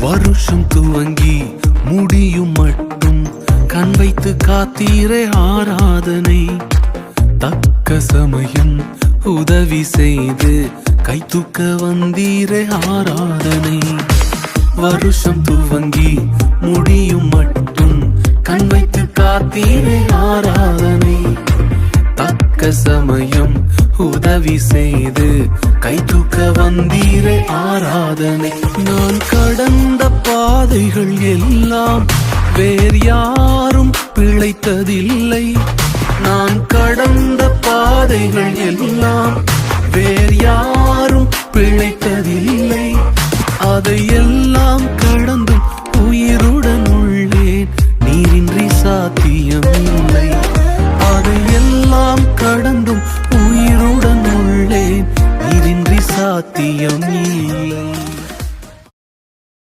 வருஷம் துவங்கி முடியும் மட்டும் கண் வைத்து காத்தீரே ஆராதனை. தக்க சமயம் உதவி செய்து கை தூக்க வந்தீரே ஆராதனை. வருஷம் துவங்கி முடியும் மட்டும் கண் வைத்து காத்தீரே ஆராதனை. தக்க சமயம் உதவி செய்து கை தூக்க வந்தீரே ஆராதனை. நான் கடந்த பாதைகள் எல்லாம் வேறு யாரும் பிழைத்ததில்லை. நான் கடந்த பாதைகள் எல்லாம் வேறு யாரும் பிழைத்ததில்லை. அதையெல்லாம்